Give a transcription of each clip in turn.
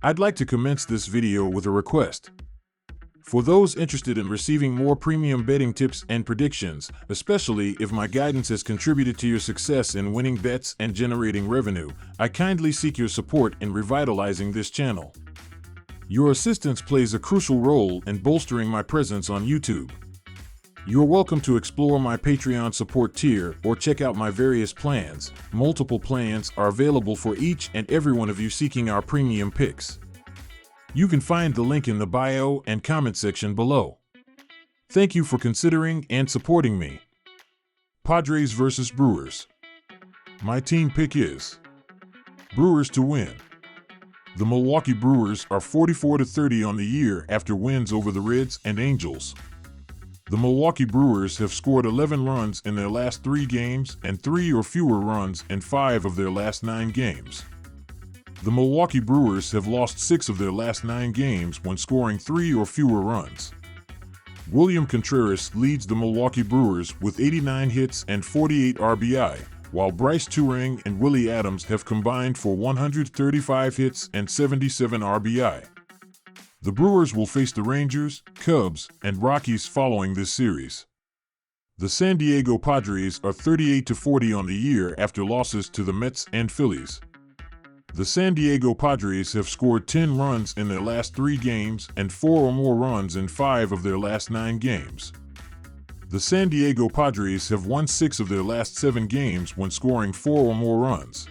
I'd like to commence this video with a request. For those interested in receiving more premium betting tips and predictions, especially if my guidance has contributed to your success in winning bets and generating revenue, I kindly seek your support in revitalizing this channel. Your assistance plays a crucial role in bolstering my presence on YouTube. You're welcome to explore my Patreon support tier or check out my various plans. Multiple plans are available for each and every one of you seeking our premium picks. You can find the link in the bio and comment section below. Thank you for considering and supporting me. Padres vs. Brewers. My team pick is Brewers to win. The Milwaukee Brewers are 44-30 on the year after wins over the Reds and Angels. The Milwaukee Brewers have scored 11 runs in their last 3 games and 3 or fewer runs in 5 of their last 9 games. The Milwaukee Brewers have lost 6 of their last 9 games when scoring 3 or fewer runs. William Contreras leads the Milwaukee Brewers with 89 hits and 48 RBI, while Bryce Turang and Willie Adams have combined for 135 hits and 77 RBI. The Brewers will face the Rangers, Cubs, and Rockies following this series. The San Diego Padres are 38-40 on the year after losses to the Mets and Phillies. The San Diego Padres have scored 10 runs in their last 3 games and 4 or more runs in 5 of their last 9 games. The San Diego Padres have won 6 of their last 7 games when scoring 4 or more runs.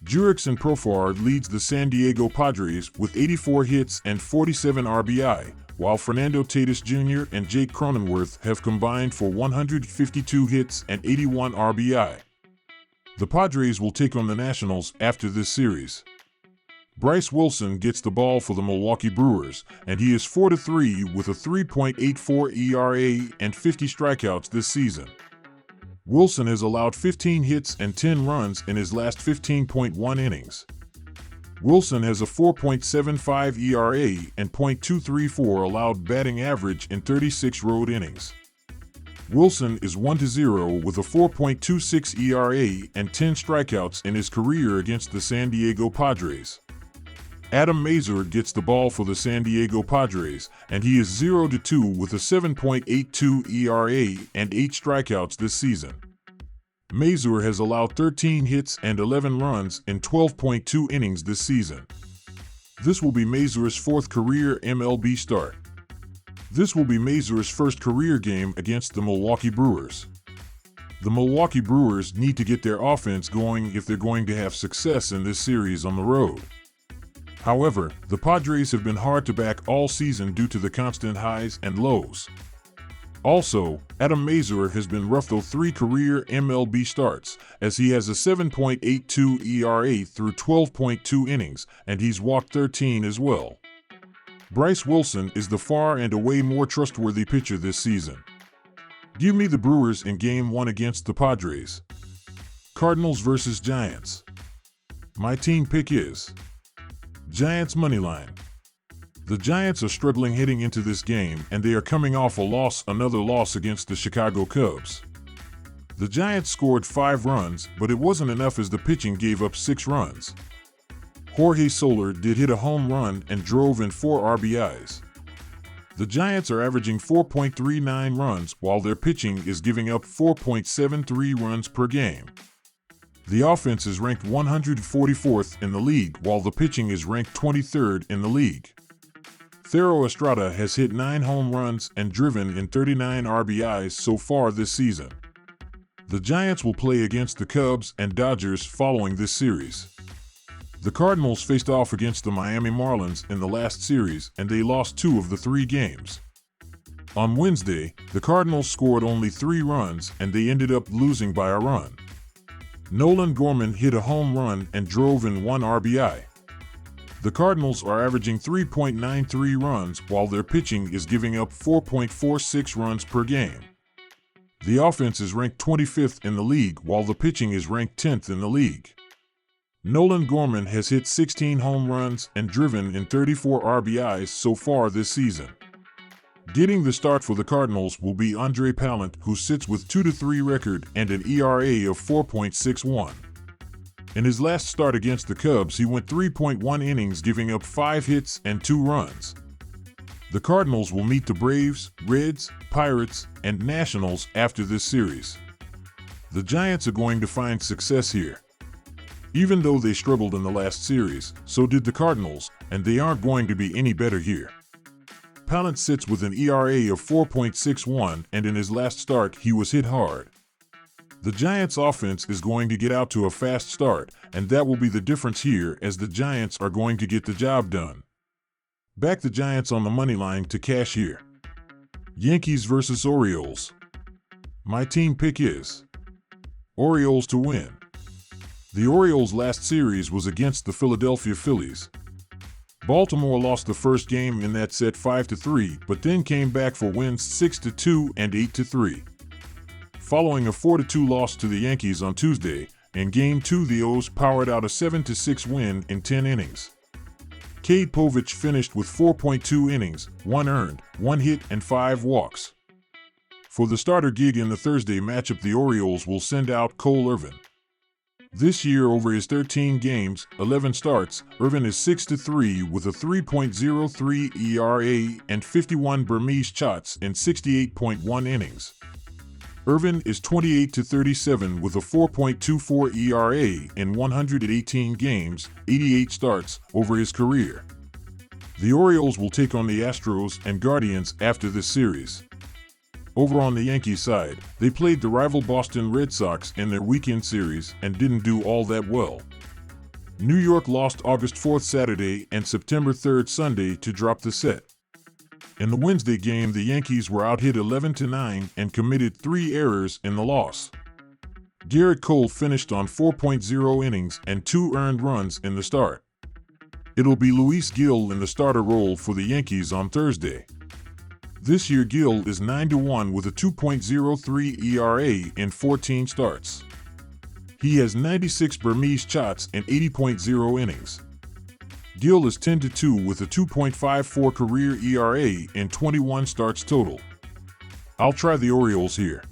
Jurickson Profar leads the San Diego Padres with 84 hits and 47 RBI, while Fernando Tatis Jr. and Jake Cronenworth have combined for 152 hits and 81 RBI. The Padres will take on the Nationals after this series. Bryce Wilson gets the ball for the Milwaukee Brewers, and he is 4-3 with a 3.84 ERA and 50 strikeouts this season. Wilson has allowed 15 hits and 10 runs in his last 15.1 innings. Wilson has a 4.75 ERA and .234 allowed batting average in 36 road innings. Wilson is 1-0 with a 4.26 ERA and 10 strikeouts in his career against the San Diego Padres. Adam Mazur gets the ball for the San Diego Padres, and he is 0-2 with a 7.82 ERA and 8 strikeouts this season. Mazur has allowed 13 hits and 11 runs in 12.2 innings this season. This will be Mazur's 4th career MLB start. This will be Mazur's first career game against the Milwaukee Brewers. The Milwaukee Brewers need to get their offense going if they're going to have success in this series on the road. However, the Padres have been hard to back all season due to the constant highs and lows. Also, Adam Mazur has been rough through 3 career MLB starts, as he has a 7.82 ERA through 12.2 innings, and he's walked 13 as well. Bryce Wilson is the far and away more trustworthy pitcher this season. Give me the Brewers in Game 1 against the Padres. Cardinals vs. Giants. My team pick is Giants moneyline. The Giants are struggling heading into this game, and they are coming off another loss against the Chicago Cubs. The Giants scored 5 runs, but it wasn't enough as the pitching gave up 6 runs. Jorge Soler did hit a home run and drove in 4 RBIs. The Giants are averaging 4.39 runs while their pitching is giving up 4.73 runs per game. The offense is ranked 144th in the league while the pitching is ranked 23rd in the league. Thairo Estrada has hit 9 home runs and driven in 39 RBIs so far this season. The Giants will play against the Cubs and Dodgers following this series. The Cardinals faced off against the Miami Marlins in the last series, and they lost 2 of the 3 games. On Wednesday, the Cardinals scored only 3 runs and they ended up losing by a run. Nolan Gorman hit a home run and drove in 1 RBI. The Cardinals are averaging 3.93 runs while their pitching is giving up 4.46 runs per game. The offense is ranked 25th in the league while the pitching is ranked 10th in the league. Nolan Gorman has hit 16 home runs and driven in 34 RBIs so far this season. Getting the start for the Cardinals will be Andre Pallant, who sits with 2-3 record and an ERA of 4.61. In his last start against the Cubs, he went 3.1 innings, giving up 5 hits and 2 runs. The Cardinals will meet the Braves, Reds, Pirates, and Nationals after this series. The Giants are going to find success here. Even though they struggled in the last series, so did the Cardinals, and they aren't going to be any better here. Pallant sits with an ERA of 4.61, and in his last start, he was hit hard. The Giants' offense is going to get out to a fast start, and that will be the difference here, as the Giants are going to get the job done. Back the Giants on the money line to cash here. Yankees versus Orioles. My team pick is Orioles to win. The Orioles' last series was against the Philadelphia Phillies. Baltimore lost the first game in that set 5-3, but then came back for wins 6-2 and 8-3. Following a 4-2 loss to the Yankees on Tuesday, in Game 2 the O's powered out a 7-6 win in 10 innings. Cade Povich finished with 4.2 innings, 1 earned, 1 hit, and 5 walks. For the starter gig in the Thursday matchup, the Orioles will send out Cole Irvin. This year, over his 13 games, 11 starts, Irvin is 6-3 with a 3.03 ERA and 51 Burmese shots in 68.1 innings. Irvin is 28-37 with a 4.24 ERA in 118 games, 88 starts over his career. The Orioles will take on the Astros and Guardians after this series. Over on the Yankees side, they played the rival Boston Red Sox in their weekend series and didn't do all that well. New York lost August 4th Saturday and September 3rd Sunday to drop the set. In the Wednesday game, the Yankees were out-hit 11-9 and committed 3 errors in the loss. Garrett Cole finished on 4.0 innings and 2 earned runs in the start. It'll be Luis Gil in the starter role for the Yankees on Thursday. This year, Gil is 9-1 with a 2.03 ERA in 14 starts. He has 96 Burmese shots in 80.0 innings. Gil is 10-2 with a 2.54 career ERA in 21 starts total. I'll try the Orioles here.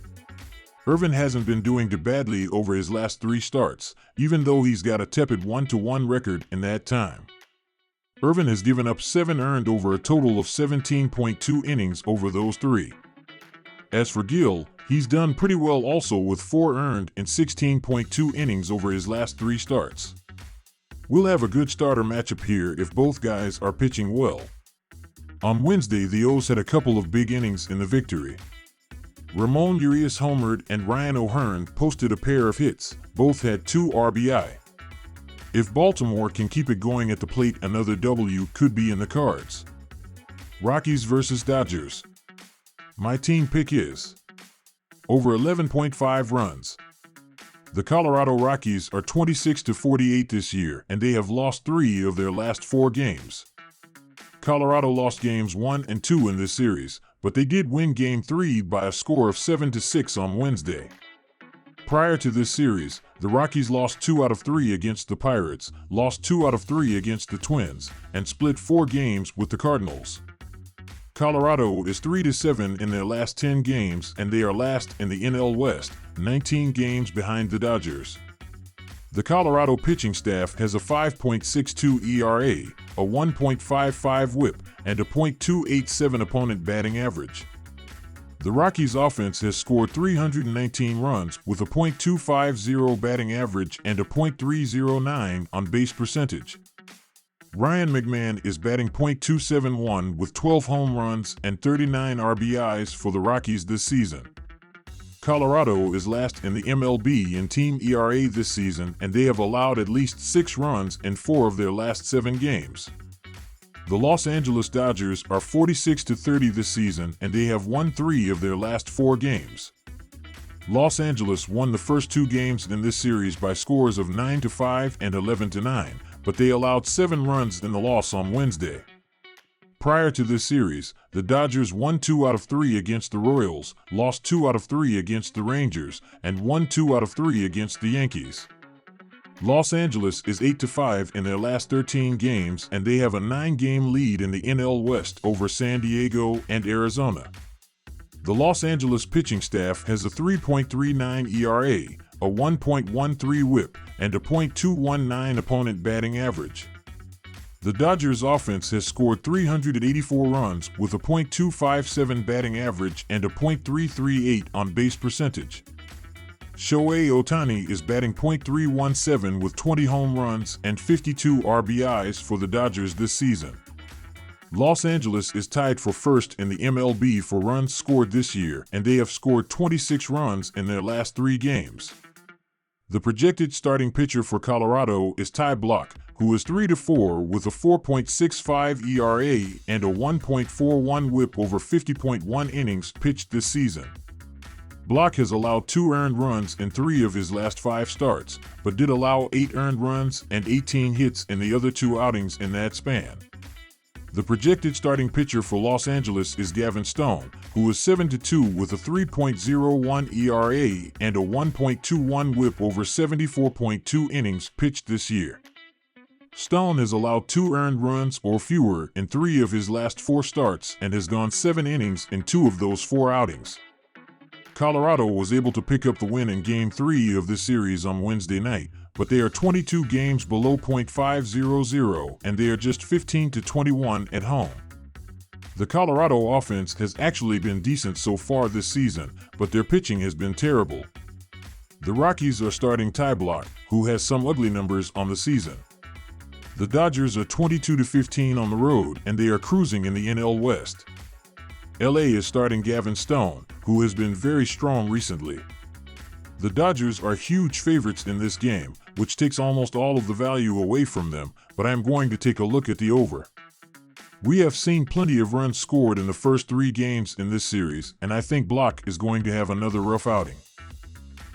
Irvin hasn't been doing too badly over his last 3 starts, even though he's got a tepid 1-1 record in that time. Irvin has given up 7 earned over a total of 17.2 innings over those 3. As for Gil, he's done pretty well also with 4 earned in 16.2 innings over his last 3 starts. We'll have a good starter matchup here if both guys are pitching well. On Wednesday, the O's had a couple of big innings in the victory. Ramon Urias homered and Ryan O'Hearn posted a pair of hits. Both had 2 RBI. If Baltimore can keep it going at the plate, another W could be in the cards. Rockies versus Dodgers. My team pick is over 11.5 runs. The Colorado Rockies are 26-48 this year, and they have lost 3 of their last 4 games. Colorado lost games 1 and 2 in this series, but they did win Game 3 by a score of 7-6 on Wednesday. Prior to this series, the Rockies lost 2 out of 3 against the Pirates, lost 2 out of 3 against the Twins, and split 4 games with the Cardinals. Colorado is 3-7 in their last 10 games, and they are last in the NL West, 19 games behind the Dodgers. The Colorado pitching staff has a 5.62 ERA, a 1.55 WHIP, and a .287 opponent batting average. The Rockies' offense has scored 319 runs with a .250 batting average and a .309 on base percentage. Ryan McMahon is batting .271 with 12 home runs and 39 RBIs for the Rockies this season. Colorado is last in the MLB in team ERA this season, and they have allowed at least 6 runs in 4 of their last 7 games. The Los Angeles Dodgers are 46-30 this season, and they have won 3 of their last 4 games. Los Angeles won the first 2 games in this series by scores of 9-5 and 11-9, but they allowed 7 runs in the loss on Wednesday. Prior to this series, the Dodgers won 2 out of 3 against the Royals, lost 2 out of 3 against the Rangers, and won 2 out of 3 against the Yankees. Los Angeles is 8-5 in their last 13 games, and they have a 9-game lead in the NL West over San Diego and Arizona. The Los Angeles pitching staff has a 3.39 ERA, a 1.13 whip, and a .219 opponent batting average. The Dodgers' offense has scored 384 runs with a .257 batting average and a .338 on-base percentage. Shohei Ohtani is batting .317 with 20 home runs and 52 RBIs for the Dodgers this season. Los Angeles is tied for first in the MLB for runs scored this year, and they have scored 26 runs in their last 3 games. The projected starting pitcher for Colorado is Ty Blach, who is 3-4 with a 4.65 ERA and a 1.41 whip over 50.1 innings pitched this season. Blach has allowed 2 earned runs in 3 of his last 5 starts, but did allow 8 earned runs and 18 hits in the other 2 outings in that span. The projected starting pitcher for Los Angeles is Gavin Stone, who is 7-2 with a 3.01 ERA and a 1.21 whip over 74.2 innings pitched this year. Stone has allowed 2 earned runs or fewer in 3 of his last 4 starts and has gone 7 innings in 2 of those 4 outings. Colorado was able to pick up the win in Game 3 of this series on Wednesday night, but they are 22 games below .500 and they are just 15-21 at home. The Colorado offense has actually been decent so far this season, but their pitching has been terrible. The Rockies are starting Ty Blach, who has some ugly numbers on the season. The Dodgers are 22-15 on the road and they are cruising in the NL West. LA is starting Gavin Stone, who has been very strong recently. The Dodgers are huge favorites in this game, which takes almost all of the value away from them, but I am going to take a look at the over. We have seen plenty of runs scored in the first 3 games in this series, and I think Blach is going to have another rough outing.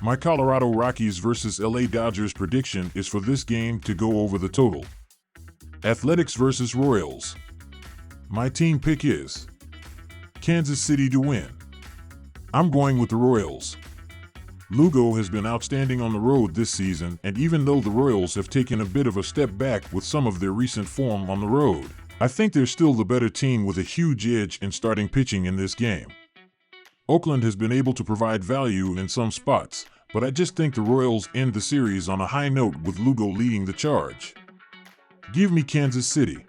My Colorado Rockies vs. LA Dodgers prediction is for this game to go over the total. Athletics vs. Royals. My team pick is Kansas City to win. I'm going with the Royals. Lugo has been outstanding on the road this season, and even though the Royals have taken a bit of a step back with some of their recent form on the road, I think they're still the better team with a huge edge in starting pitching in this game. Oakland has been able to provide value in some spots, but I just think the Royals end the series on a high note with Lugo leading the charge. Give me Kansas City.